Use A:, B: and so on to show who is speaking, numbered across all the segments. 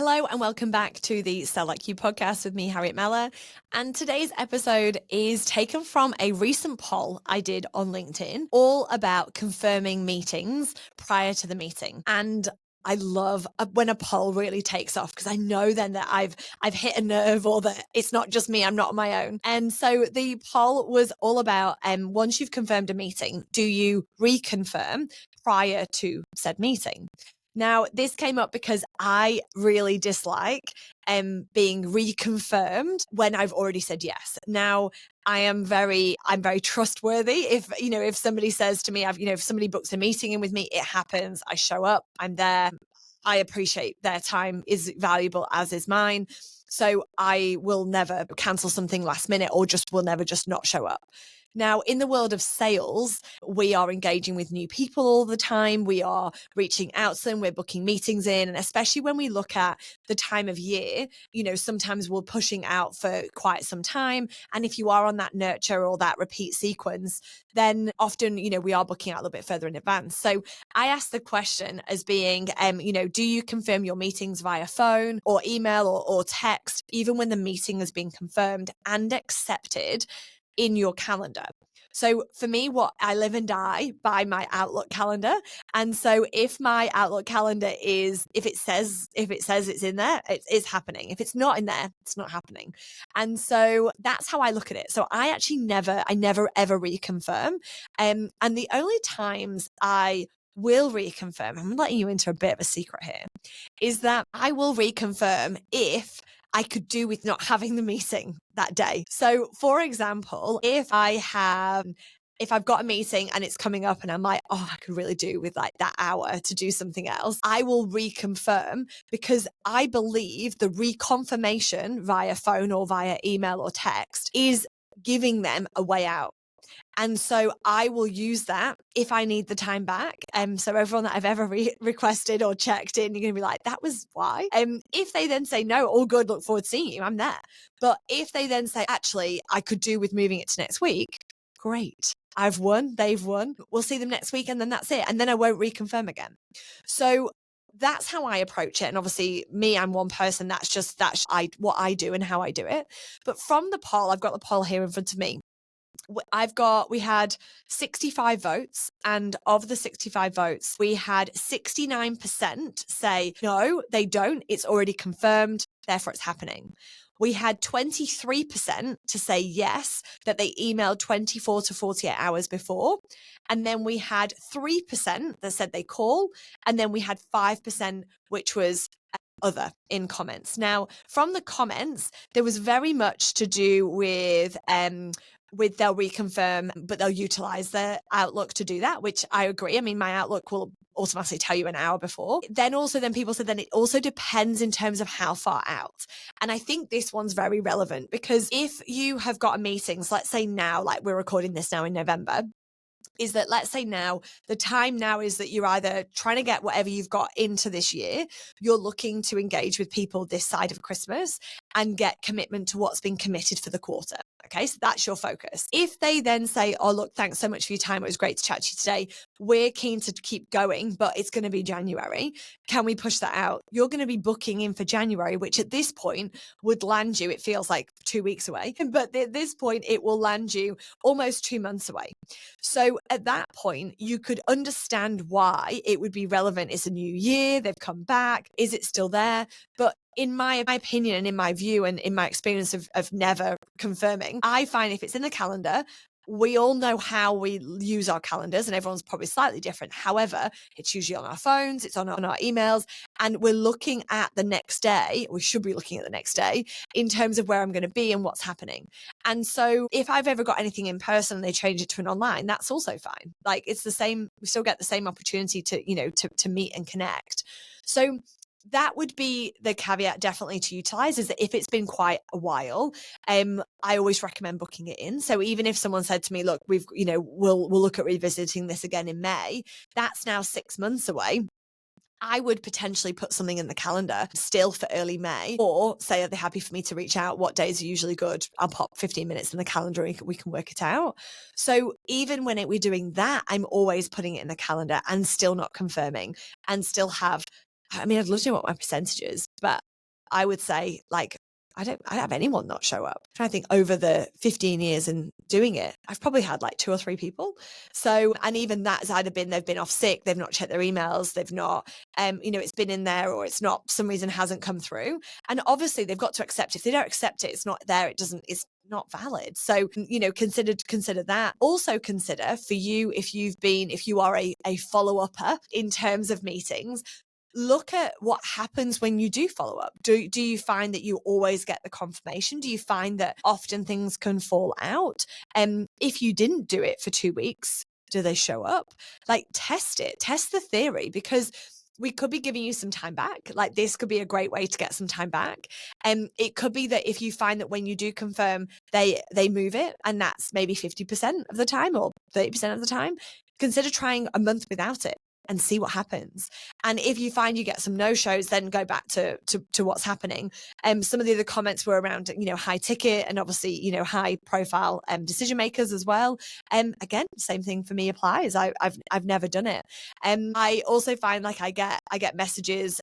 A: Hello and welcome back to the Sell Like You podcast with me, Harriet Meller. And today's episode is taken from a recent poll I did on LinkedIn, all about confirming meetings prior to the meeting. And I love when a poll really takes off because I know then that I've hit a nerve or that it's not just me, I'm not on my own. And so the poll was all about once you've confirmed a meeting, do you reconfirm prior to said meeting? Now, this came up because I really dislike being reconfirmed when I've already said yes. Now, I'm very trustworthy. If somebody says to me, if somebody books a meeting in with me, it happens. I show up, I'm there. I appreciate their time is valuable, as is mine. So I will never cancel something last minute or will never just not show up. Now, in the world of sales, we are engaging with new people all the time. We are reaching out to them. We're booking meetings in. And especially when we look at the time of year, sometimes we're pushing out for quite some time. And if you are on that nurture or that repeat sequence, then often, we are booking out a little bit further in advance. So I asked the question as being, do you confirm your meetings via phone or email or text, even when the meeting has been confirmed and accepted in your calendar? So for me, what I live and die by my Outlook calendar. And so if my Outlook calendar if it says it's in there, it's happening. If it's not in there, it's not happening. And so that's how I look at it. So I actually never ever reconfirm. And the only times I will reconfirm, I'm letting you into a bit of a secret here, is that I will reconfirm if I could do with not having the meeting that day. So for example, if I've got a meeting and it's coming up and I'm like, I could really do with like that hour to do something else, I will reconfirm because I believe the reconfirmation via phone or via email or text is giving them a way out. And so I will use that if I need the time back. So everyone that I've ever requested or checked in, you're going to be like, that was why. If they then say, no, all good, look forward to seeing you, I'm there. But if they then say, actually, I could do with moving it to next week, great. I've won, they've won. We'll see them next week and then that's it. And then I won't reconfirm again. So that's how I approach it. And obviously me, I'm one person. That's what I do and how I do it. But from the poll, I've got the poll here in front of me. We had 65 votes, and of the 65 votes, we had 69% say, no, they don't. It's already confirmed. Therefore, it's happening. We had 23% to say yes, that they emailed 24 to 48 hours before. And then we had 3% that said they call. And then we had 5%, which was other in comments. Now, from the comments, there was very much to do with they'll reconfirm, but they'll utilize their Outlook to do that, which I agree. I mean, my Outlook will automatically tell you an hour before. Then people said, then it also depends in terms of how far out. And I think this one's very relevant because if you have got a meeting, so let's say now, like we're recording this now in November, is that let's say now, the time now is that you're either trying to get whatever you've got into this year, you're looking to engage with people this side of Christmas and get commitment to what's been committed for the quarter. Okay, so that's your focus. If they then say, oh, look, thanks so much for your time. It was great to chat to you today. We're keen to keep going, but it's going to be January. Can we push that out? You're going to be booking in for January, which at this point would land you, it feels like 2 weeks away, but at this point, it will land you almost 2 months away. So at that point, you could understand why it would be relevant. It's a new year. They've come back. Is it still there? But in my opinion and in my view and in my experience of never confirming, I find if it's in the calendar, we all know how we use our calendars and everyone's probably slightly different. However, it's usually on our phones, it's on our emails, and we're looking at the next day. We should be looking at the next day in terms of where I'm going to be and what's happening. And so if I've ever got anything in person and they change it to an online, that's also fine. Like it's the same, we still get the same opportunity to meet and connect. So that would be the caveat definitely to utilize, is that if it's been quite a while, I always recommend booking it in. So even if someone said to me, look, we'll look at revisiting this again in May, that's now 6 months away. I would potentially put something in the calendar still for early May, or say, are they happy for me to reach out? What days are usually good? I'll pop 15 minutes in the calendar and we can work it out. So even when we're doing that, I'm always putting it in the calendar and still not confirming and still have, I mean, I'd love to know what my percentage is, but I would say, like, I don't have anyone not show up. I'm trying to think, over the 15 years in doing it, I've probably had like 2 or 3 people. So, and even that's either been, they've been off sick, they've not checked their emails, they've not, it's been in there, or it's not, for some reason hasn't come through. And obviously they've got to accept it. If they don't accept it, it's not there. It's not valid. So, consider that. Also consider, for you, if you are a follow-upper in terms of meetings, look at what happens when you do follow up. Do you find that you always get the confirmation? Do you find that often things can fall out? And if you didn't do it for 2 weeks, do they show up? Like, test the theory, because we could be giving you some time back. Like, this could be a great way to get some time back. And it could be that if you find that when you do confirm, they move it, and that's maybe 50% of the time or 30% of the time, consider trying a month without it and see what happens. And if you find you get some no-shows, then go back to what's happening. Some of the other comments were around, high ticket and obviously, high profile decision makers as well. Again, same thing for me applies. I've never done it. I also find, like, I get messages,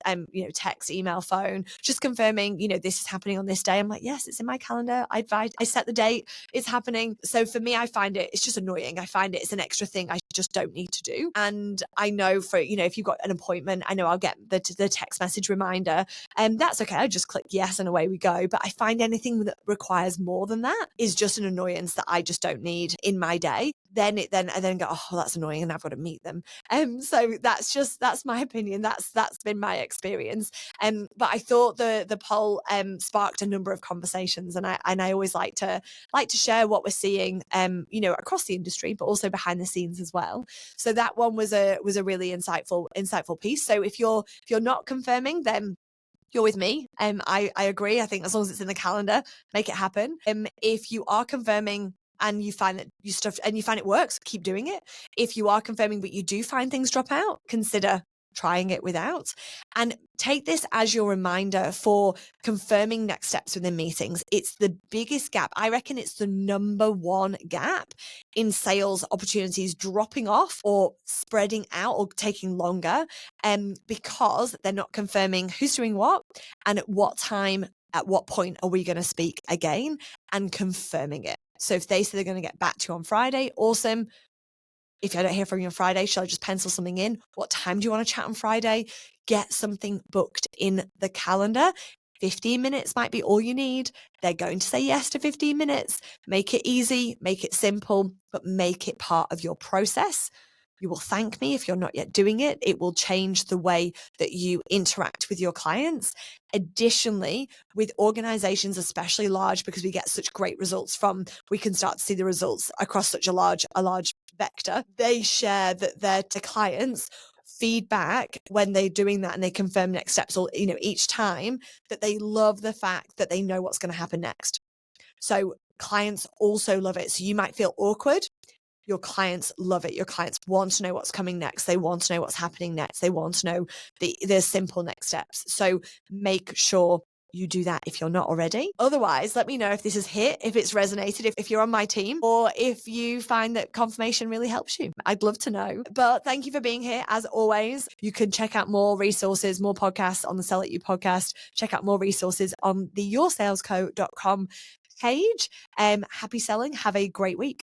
A: text, email, phone, just confirming, this is happening on this day. I'm like, yes, it's in my calendar. I set the date, it's happening. So for me, I find it's just annoying. I find it's an extra thing I just don't need to do. And I know, for, if you've got an appointment, I know I'll get the text message reminder, and that's okay. I just click yes and away we go. But I find anything that requires more than that is just an annoyance that I just don't need in my day. I then go, oh, that's annoying, and I've got to meet them. So that's my opinion. That's been my experience. But I thought the poll sparked a number of conversations, and I always like to share what we're seeing, across the industry, but also behind the scenes as well. So that one was a really insightful piece. So if you're not confirming, then you're with me. I agree. I think as long as it's in the calendar, make it happen. If you are confirming and you find that you find it works, keep doing it. If you are confirming but you do find things drop out, consider trying it without, and take this as your reminder for confirming next steps within meetings. It's the biggest gap. I reckon it's the number one gap in sales opportunities dropping off or spreading out or taking longer, because they're not confirming who's doing what and at what time, at what point are we going to speak again, and confirming it. So if they say they're going to get back to you on Friday, awesome. If I don't hear from you on Friday, shall I just pencil something in? What time do you want to chat on Friday? Get something booked in the calendar. 15 minutes might be all you need. They're going to say yes to 15 minutes. Make it easy, make it simple, but make it part of your process. You will thank me if you're not yet doing it. It will change the way that you interact with your clients. Additionally, with organizations, especially large, because we get such great results from, we can start to see the results across such a large vector. They share that their clients feedback when they're doing that, and they confirm next steps, or each time, that they love the fact that they know what's going to happen next. So clients also love it. So you might feel awkward. Your clients love it. Your clients want to know what's coming next. They want to know what's happening next. They want to know the simple next steps. So make sure you do that if you're not already. Otherwise, let me know if this has hit, if it's resonated, if you're on my team, or if you find that confirmation really helps you. I'd love to know. But thank you for being here. As always, you can check out more resources, more podcasts on the Sell It You podcast. Check out more resources on the yoursalesco.com page. Happy selling. Have a great week.